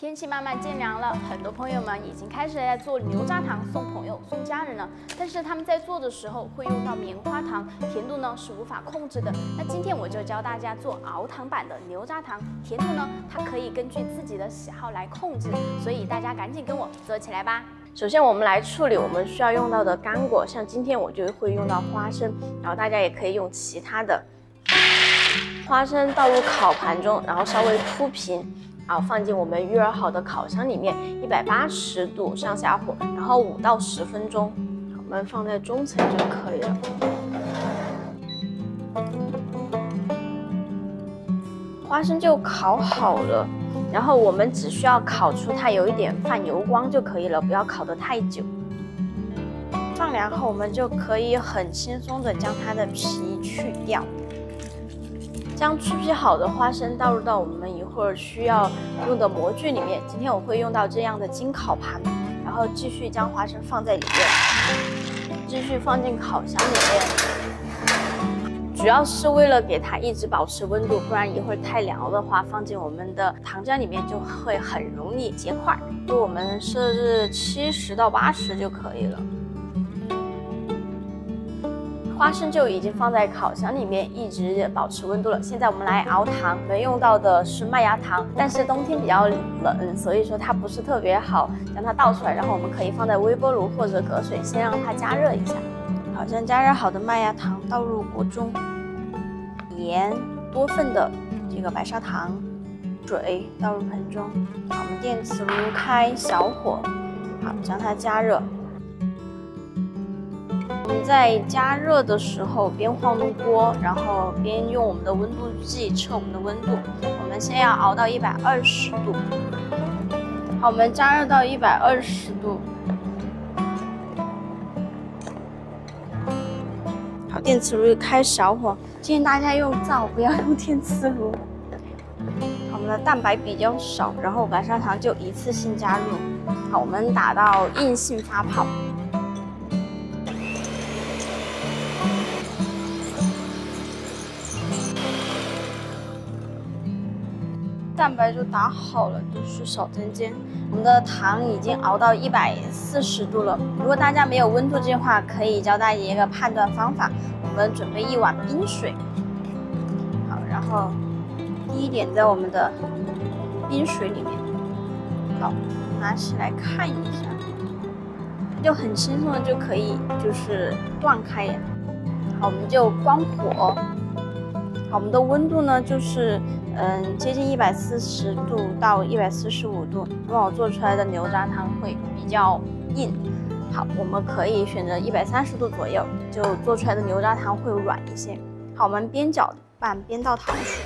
天气慢慢渐凉了，很多朋友们已经开始在做牛轧糖送朋友、送家人了。但是他们在做的时候会用到棉花糖，甜度呢是无法控制的。那今天我就教大家做熬糖版的牛轧糖，甜度呢它可以根据自己的喜好来控制，所以大家赶紧跟我做起来吧。首先我们来处理我们需要用到的干果，像今天我就会用到花生，然后大家也可以用其他的。花生倒入烤盘中，然后稍微铺平。 好，放进我们预热好的烤箱里面，180度上下火，然后5到10分钟。我们放在中层就可以了。花生就烤好了，然后我们只需要烤出它有一点泛油光就可以了，不要烤得太久。放凉后，我们就可以很轻松的将它的皮去掉。 将去皮好的花生倒入到我们一会儿需要用的模具里面。今天我会用到这样的金烤盘，然后继续将花生放在里面，继续放进烤箱里面。主要是为了给它一直保持温度，不然一会儿太凉了的话，放进我们的糖浆里面就会很容易结块。就我们设置70到80就可以了。 花生就已经放在烤箱里面，一直保持温度了。现在我们来熬糖，我们用到的是麦芽糖，但是冬天比较冷，所以说它不是特别好将它倒出来。然后我们可以放在微波炉或者隔水，先让它加热一下。好，将加热好的麦芽糖倒入锅中，盐、多份的这个白砂糖、水倒入盆中。好，我们电磁炉开小火，好，将它加热。 我们在加热的时候，边晃动锅，然后边用我们的温度计测我们的温度。我们先要熬到120度。好，我们加热到120度。好，电磁炉开小火，建议大家用灶，不要用电磁炉。好，我们的蛋白比较少，然后白砂糖就一次性加入。好，我们打到硬性发泡。 蛋白就打好了，就是少针尖。我们的糖已经熬到140度了。如果大家没有温度计的话，可以教大家一个判断方法。我们准备1碗冰水，好，然后滴一点在我们的冰水里面。好，拿起来看一下，就很轻松的就可以就是断开。好，我们就关火。好，我们的温度呢就是接近140度到145度，因为我做出来的牛轧糖会比较硬。好，我们可以选择130度左右，就做出来的牛轧糖会软一些。好，我们边搅拌边倒糖水。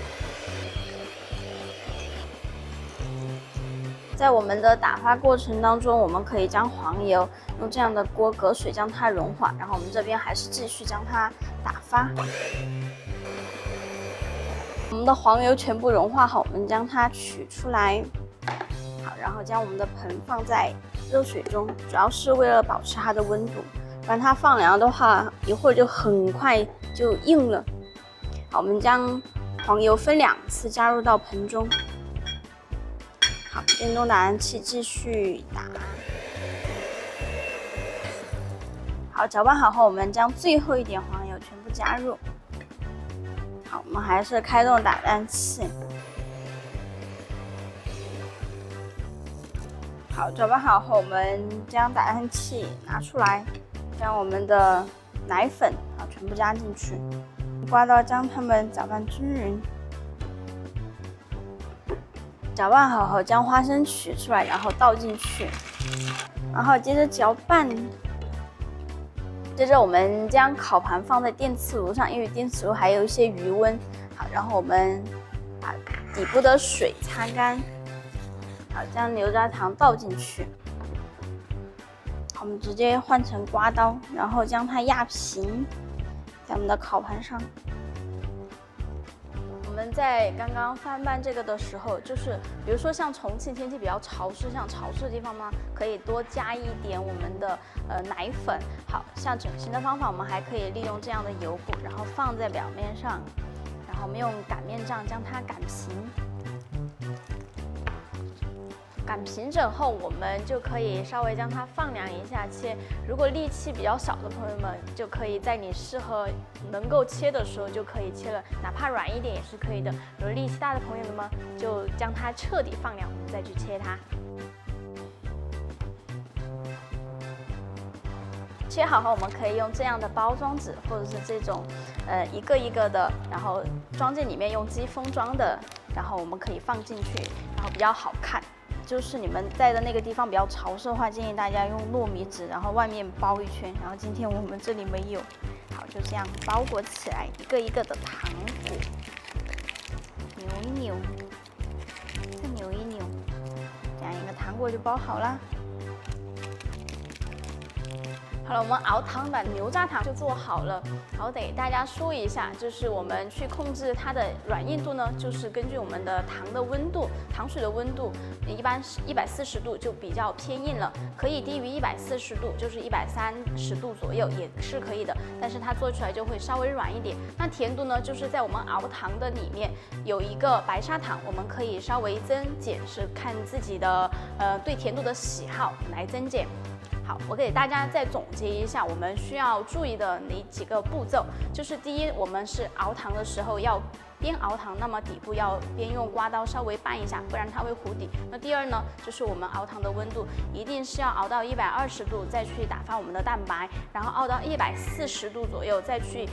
在我们的打发过程当中，我们可以将黄油用这样的锅隔水将它融化，然后我们这边还是继续将它打发。 我们的黄油全部融化后，我们将它取出来，好，然后将我们的盆放在热水中，主要是为了保持它的温度，不然它放凉的话，一会儿就很快就硬了。好，我们将黄油分2次加入到盆中，好，电动打蛋器继续打，好，搅拌好后，我们将最后一点黄油全部加入。 好，我们还是开动打蛋器。好，搅拌好后，我们将打蛋器拿出来，将我们的奶粉全部加进去，刮刀将它们搅拌均匀。搅拌好后，将花生取出来，然后倒进去，然后接着搅拌。 接着我们将烤盘放在电磁炉上，因为电磁炉还有一些余温。好，然后我们把底部的水擦干，好，将牛轧糖倒进去。好，我们直接换成刮刀，然后将它压平在我们的烤盘上。我们在刚刚翻拌这个的时候，就是比如说像重庆天气比较潮湿，像潮湿的地方呢，可以多加一点我们的奶粉。好像整形的方法，我们还可以利用这样的油布，然后放在表面上，然后我们用擀面杖将它擀平。擀平整后，我们就可以稍微将它放凉一下切。如果力气比较小的朋友们，就可以在你适合能够切的时候就可以切了，哪怕软一点也是可以的。如果力气大的朋友们，就将它彻底放凉，我们再去切它。切好后，我们可以用这样的包装纸，或者是这种一个一个的，然后装进里面，用积封装的，然后我们可以放进去，然后比较好看。就是你们在的那个地方比较潮湿的话，建议大家用糯米纸，然后外面包一圈。然后今天我们这里没有，好，就这样包裹起来，一个一个的糖果，扭一扭，再扭一扭，这样一个糖果就包好啦。好了，我们熬糖的牛轧糖就做好了。然后得大家说一下，就是我们去控制它的软硬度呢，就是根据我们的糖的温度，糖水的温度，一般是140度就比较偏硬了，可以低于140度，就是130度左右也是可以的，但是它做出来就会稍微软一点。那甜度呢，就是在我们熬糖的里面有一个白砂糖，我们可以稍微增减，是看自己的对甜度的喜好来增减。好，我给大家再总结一下我们需要注意的哪几个步骤。就是第一，我们是熬糖的时候要边熬糖，那么底部要边用刮刀稍微拌一下，不然它会糊底。那第二呢，就是我们熬糖的温度一定是要熬到120度再去打发我们的蛋白，然后熬到140度左右再去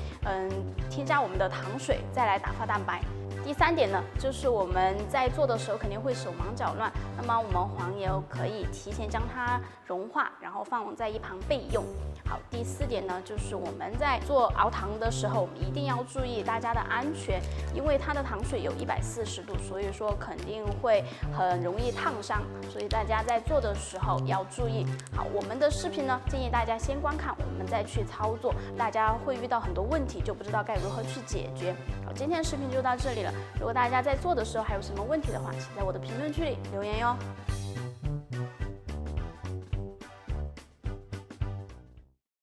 添加我们的糖水，再来打发蛋白。第三点呢，就是我们在做的时候肯定会手忙脚乱，那么我们黄油可以提前将它融化，然后放在一旁备用。好，第四点呢，就是我们在做熬糖的时候，我们一定要注意大家的安全，因为它的糖水有140度，所以说肯定会很容易烫伤，所以大家在做的时候要注意。好，我们的视频呢，建议大家先观看，我们再去操作，大家会遇到很多问题，就不知道该如何去解决。好，今天的视频就到这里了。如果大家在做的时候还有什么问题的话，请在我的评论区里留言哟。